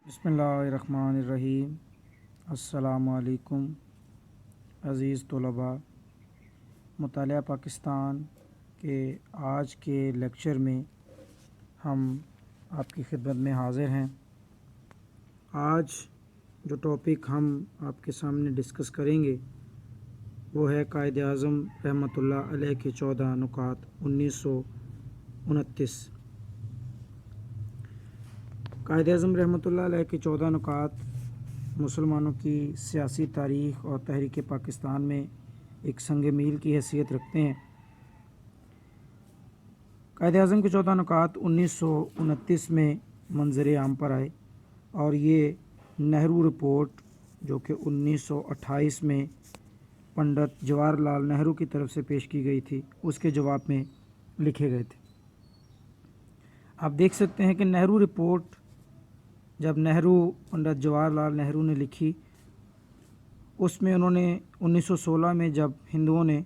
बिस्मिल्लाहिर्रहमानिर्रहीम। अस्सलामु अलैकुम अज़ीज़ तलबा। मुतालिया पाकिस्तान के आज के लेक्चर में हम आपकी खिदमत में हाज़िर हैं। आज जो टॉपिक हम आपके सामने डिस्कस करेंगे वो है कायद-ए-आज़म रहमतुल्लाह अलैह के 14 नुकात 1929। कायद-ए-आज़म रहमतुल्लाह अलैह के 14 नुकात मुसलमानों की सियासी तारीख़ और तहरीक पाकिस्तान में एक संग मील की हैसियत रखते हैं। कायद-ए-आज़म के 14 नुकात 1929 में मंज़र आम पर आए और ये नेहरू रिपोर्ट जो कि 1928 में पंडित जवाहरलाल नेहरू की तरफ से पेश की गई थी उसके जवाब में लिखे गए थे। आप देख सकते हैं कि नेहरू रिपोर्ट जब पंडित जवाहरलाल नेहरू ने लिखी, उसमें उन्होंने 1916 में जब हिंदुओं ने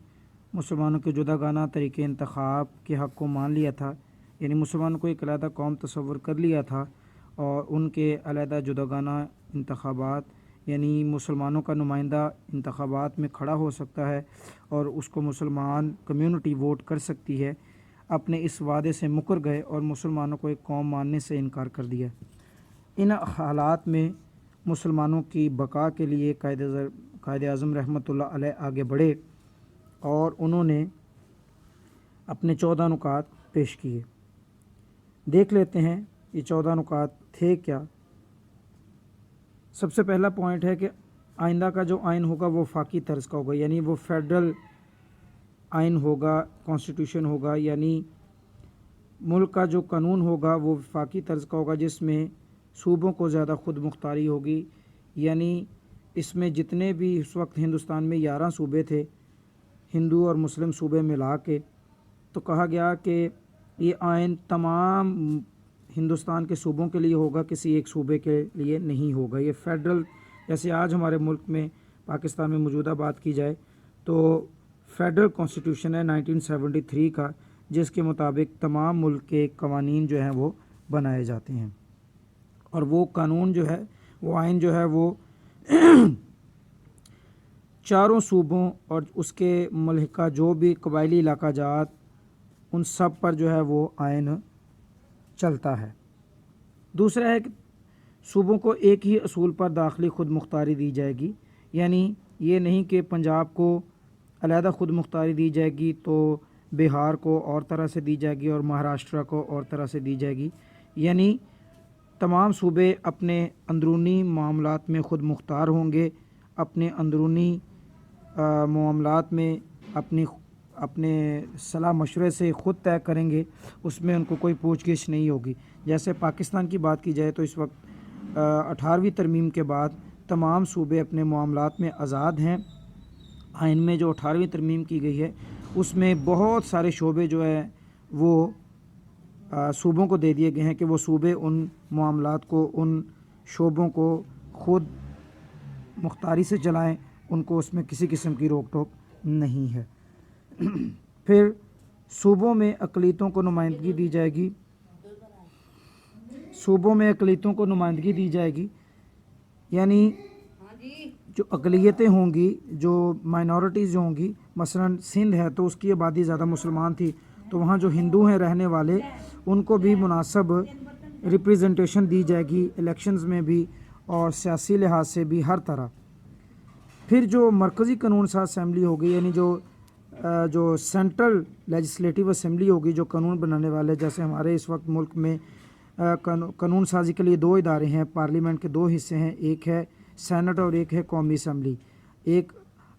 मुसलमानों के जुदागाना तरीके इंतखाब के हक़ को मान लिया था, यानी मुसलमानों को एक अलहदा कौम तस्वर कर लिया था और उनके अलहदा जुदागाना इंतखाबात यानी मुसलमानों का नुमाइंदा इंतखाबात में खड़ा हो सकता है और उसको मुसलमान कम्युनिटी वोट कर सकती है, अपने इस वादे से मुकर गए और मुसलमानों को एक कौम मानने से इनकार कर दिया। इन हालात में मुसलमानों की बका के लिए कायद-ए-आज़म रहमतुल्लाह अलैह आगे बढ़े और उन्होंने अपने 14 नुकात पेश किए। देख लेते हैं ये 14 नुकात थे क्या। सबसे पहला पॉइंट है कि आइंदा का जो आइन होगा वो वफाकी तर्ज का होगा, यानी वो फेडरल आइन होगा, कॉन्स्टिट्यूशन होगा, यानी मुल्क का जो कानून होगा वो वफाकी तर्ज का होगा, जिसमें सूबों को ज़्यादा खुद मुख्तारी होगी। यानी इसमें जितने भी उस वक्त हिंदुस्तान में 11 सूबे थे, हिंदू और मुस्लिम सूबे मिला के, तो कहा गया कि ये आइन तमाम हिंदुस्तान के सूबों के लिए होगा, किसी एक सूबे के लिए नहीं होगा। ये फेडरल, जैसे आज हमारे मुल्क में पाकिस्तान में मौजूदा बात की जाए तो फेडरल कॉन्स्टिट्यूशन है 1973 का, जिसके मुताबिक तमाम मुल्क के कवानीन जो हैं वो बनाए जाते हैं और वो कानून जो है, वो आइन जो है वो चारों सूबों और उसके मलहिका जो भी कबायली इलाका जात, उन सब पर जो है वो आइन चलता है। दूसरा है कि सूबों को एक ही असूल पर दाखिली खुद मुख्तारी दी जाएगी, यानी ये नहीं कि पंजाब को अलहदा खुद मुख्तारी दी जाएगी तो बिहार को और तरह से दी जाएगी और महाराष्ट्र को और तरह से दी जाएगी। यानी तमाम सूबे अपने अंदरूनी मामलात में ख़ुद मुख्तार होंगे, अपने अंदरूनी मामलात में अपने सलाह मशवरे से ख़ुद तय करेंगे, उसमें उनको कोई पूछ गिछ नहीं होगी। जैसे पाकिस्तान की बात की जाए तो इस वक्त 18वीं तरमीम के बाद तमाम सूबे अपने मामलात में आज़ाद हैं। आइन में जो 18वीं तरमीम की गई है उसमें बहुत सारे शोबे जो है वो सूबों को दे दिए गए हैं कि वो सूबे उन मामलात को, उन शोबों को ख़ुद मुख्तारी से चलाएं, उनको उसमें किसी किस्म की रोक टोक नहीं है। फिर सूबों में अक़लियतों को नुमाइंदगी दी जाएगी, सूबों में अक़लियतों को नुमाइंदगी दी जाएगी, यानी जो अक़लियतें होंगी, जो माइनॉरिटीज़ जो होंगी, मसलन सिंध है तो उसकी आबादी ज़्यादा मुसलमान थी, तो वहाँ जो हिंदू हैं रहने वाले, उनको भी मुनासिब रिप्रेजेंटेशन दी जाएगी इलेक्शंस में भी और सियासी लिहाज से भी हर तरह। फिर जो मरकज़ी कानून साज असम्बली होगी, यानी जो सेंट्रल लेजिस्लेटिव असम्बली होगी, जो कानून बनाने वाले, जैसे हमारे इस वक्त मुल्क में कानून साजी के लिए 2 इदारे हैं, पार्लियामेंट के 2 हिस्से हैं, एक है सेनेट और एक है कौमी असम्बली। एक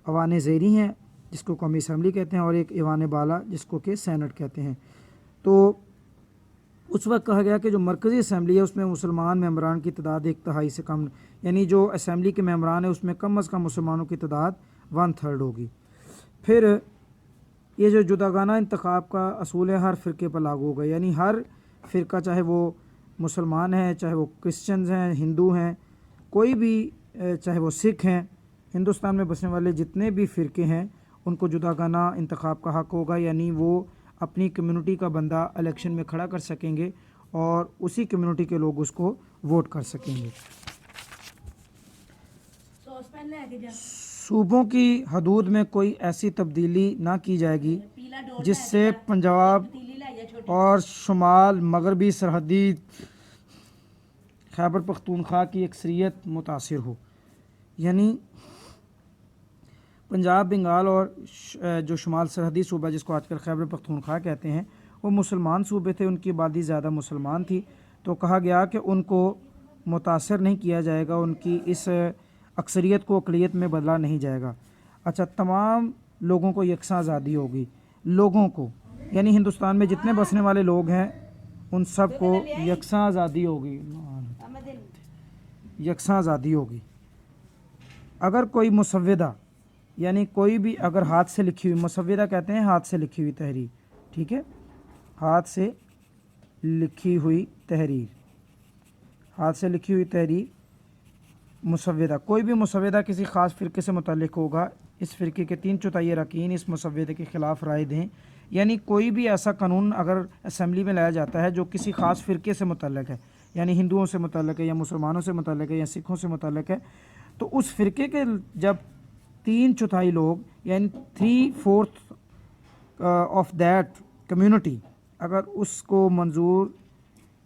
अवान ज़ेरी हैं जिसको कौमी असम्बली कहते हैं और एक ईवान बाला जिसको कि सेनेट कहते हैं। तो उस वक्त कहा गया कि जो मरकज़ी असम्बली है उसमें मुसलमान मेंबरान की तादाद 1/3 से कम, यानी जो असम्बली के मेंबरान है उसमें कम अज़ कम मुसलमानों की तादाद 1/3 होगी। फिर ये जो जुदागाना इंतखाब का असूल है हर फ़िरके पर लागू होगा, यानी हर फ़िरका, चाहे वो मुसलमान हैं, चाहे वो क्रिश्चियंस हैं, हिंदू हैं, कोई भी, चाहे वो सिख हैं, हिंदुस्तान में बसने वाले जितने भी फ़िरके हैं उनको जुदागाना इंतखाब का हक़ होगा, यानी वो अपनी कम्युनिटी का बंदा इलेक्शन में खड़ा कर सकेंगे اور اسی کمیونٹی کے لوگ اس کو ووٹ کر سکیں گے۔ صوبوں کی حدود میں کوئی ایسی تبدیلی نہ کی جائے گی جس سے پنجاب اور شمال مغربی سرحدی خیبر پختونخوا کی اکثریت متاثر ہو۔ یعنی پنجاب، بنگال اور جو شمال سرحدی صوبہ جس کو آج کل خیبر پختونخوا کہتے ہیں، وہ مسلمان صوبے تھے، ان کی آبادی زیادہ مسلمان تھی، تو کہا گیا کہ ان کو متاثر نہیں کیا جائے گا، ان کی اس اکثریت کو اقلیت میں بدلا نہیں جائے گا۔ اچھا، تمام لوگوں کو یکساں آزادی ہوگی، لوگوں کو یعنی ہندوستان میں جتنے بسنے والے لوگ ہیں ان سب کو یکساں آزادی ہوگی، یکساں آزادی ہوگی۔ اگر کوئی مسودہ یعنی کوئی بھی اگر ہاتھ سے لکھی ہوئی، مسودہ کہتے ہیں ہاتھ سے لکھی ہوئی تحریر، ٹھیک ہے، ہاتھ سے لکھی ہوئی تحریر، ہاتھ سے لکھی ہوئی تحریر مسودہ، کوئی بھی مسودہ کسی خاص فرقے سے متعلق ہوگا، اس فرقے کے 3/4 اراکین اس مسودے کے خلاف رائے دیں، یعنی کوئی بھی ایسا قانون اگر اسمبلی میں لایا جاتا ہے جو کسی خاص فرقے سے متعلق ہے، یعنی ہندوؤں سے متعلق ہے یا مسلمانوں سے متعلق ہے یا سکھوں سے متعلق ہے، تو اس فرقے کے جب 3/4 لوگ یعنی 3/4 آف دیٹ کمیونٹی اگر اس کو منظور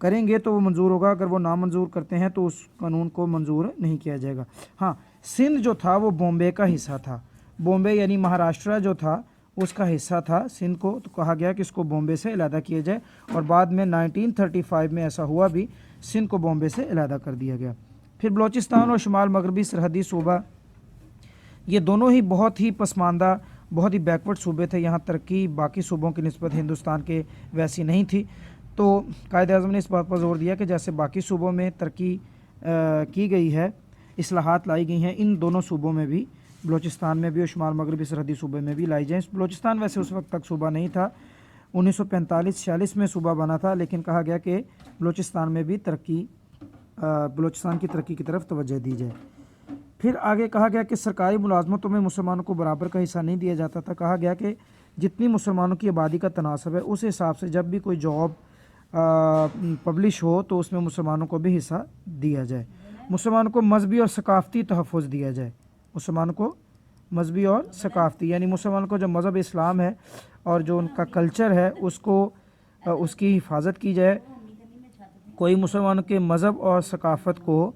کریں گے تو وہ منظور ہوگا، اگر وہ نامنظور کرتے ہیں تو اس قانون کو منظور نہیں کیا جائے گا۔ ہاں، سندھ جو تھا وہ بامبے کا حصہ تھا، بامبے یعنی مہاراشٹرا جو تھا اس کا حصہ تھا سندھ کو، تو کہا گیا کہ اس کو بامبے سے علیحدہ کیا جائے، اور بعد میں 1935 میں ایسا ہوا بھی، سندھ کو بامبے سے علیحدہ کر دیا گیا۔ پھر بلوچستان اور شمال مغربی سرحدی صوبہ، یہ دونوں ہی بہت ہی پسماندہ، بہت ہی بیکورڈ صوبے تھے، یہاں ترقی باقی صوبوں کی نسبت ہندوستان کے ویسی نہیں تھی، تو قائد اعظم نے اس بات پر زور دیا کہ جیسے باقی صوبوں میں ترقی کی گئی ہے، اصلاحات لائی گئی ہیں، ان دونوں صوبوں میں بھی، بلوچستان میں بھی اور شمال مغربی سرحدی صوبے میں بھی لائی جائیں۔ بلوچستان ویسے اس وقت تک صوبہ نہیں تھا، 1945-46 میں صوبہ بنا تھا، لیکن کہا گیا کہ بلوچستان میں بھی بلوچستان کی ترقی کی طرف توجہ دی جائے۔ پھر آگے کہا گیا کہ سرکاری ملازمتوں میں مسلمانوں کو برابر کا حصہ نہیں دیا جاتا تھا، کہا گیا کہ جتنی مسلمانوں کی آبادی کا تناسب ہے اس حساب سے جب بھی کوئی جاب پبلش ہو تو اس میں مسلمانوں کو بھی حصہ دیا جائے، مسلمانوں کو مذہبی اور ثقافتی تحفظ دیا جائے، مسلمانوں کو مذہبی اور ثقافتی یعنی مسلمانوں کو جو مذہب اسلام ہے اور جو ان کا کلچر ہے اس کی حفاظت کی جائے، کوئی مسلمانوں کے مذہب اور ثقافت کو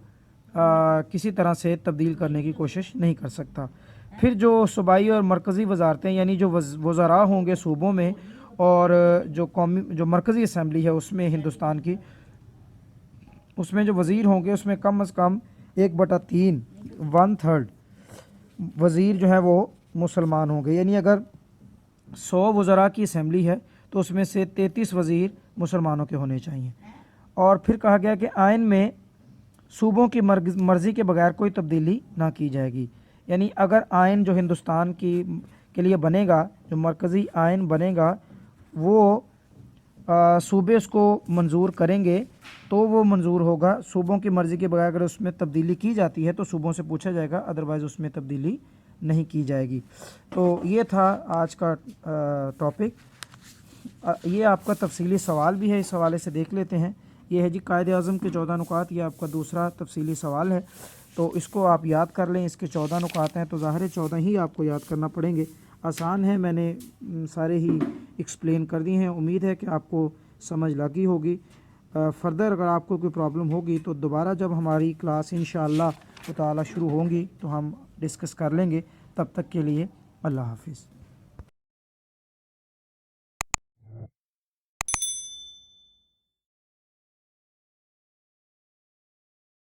کسی طرح سے تبدیل کرنے کی کوشش نہیں کر سکتا۔ پھر جو صوبائی اور مرکزی وزارتیں یعنی جو وزراء ہوں گے صوبوں میں، اور جو مرکزی اسمبلی ہے اس میں ہندوستان کی، اس میں جو وزیر ہوں گے اس میں کم از کم 1/3 1/3 وزیر جو ہے وہ مسلمان ہوں گے، یعنی اگر 100 وزراء کی اسمبلی ہے تو اس میں سے 33 وزیر مسلمانوں کے ہونے چاہیے۔ اور پھر کہا گیا کہ آئین میں صوبوں کی مرضی کے بغیر کوئی تبدیلی نہ کی جائے گی، یعنی اگر آئین جو ہندوستان کے لیے بنے گا، جو مرکزی آئین بنے گا، وہ صوبے اس کو منظور کریں گے تو وہ منظور ہوگا، صوبوں کی مرضی کے بغیر اگر اس میں تبدیلی کی جاتی ہے تو صوبوں سے پوچھا جائے گا، ادروائز اس میں تبدیلی نہیں کی جائے گی۔ تو یہ تھا آج کا ٹاپک۔ یہ آپ کا تفصیلی سوال بھی ہے، اس حوالے سے دیکھ لیتے ہیں۔ یہ ہے جی قائد اعظم کے 14 نکات، یہ آپ کا دوسرا تفصیلی سوال ہے، تو اس کو آپ یاد کر لیں۔ اس کے 14 نکات ہیں تو ظاہر ہے 14 ہی آپ کو یاد کرنا پڑیں گے، آسان ہے، میں نے سارے ہی ایکسپلین کر دی ہیں، امید ہے کہ آپ کو سمجھ لگی ہوگی۔ فردر اگر آپ کو کوئی پرابلم ہوگی تو دوبارہ جب ہماری کلاس انشاءاللہ تعالی شروع ہوں گی تو ہم ڈسکس کر لیں گے۔ تب تک کے لیے اللہ حافظ۔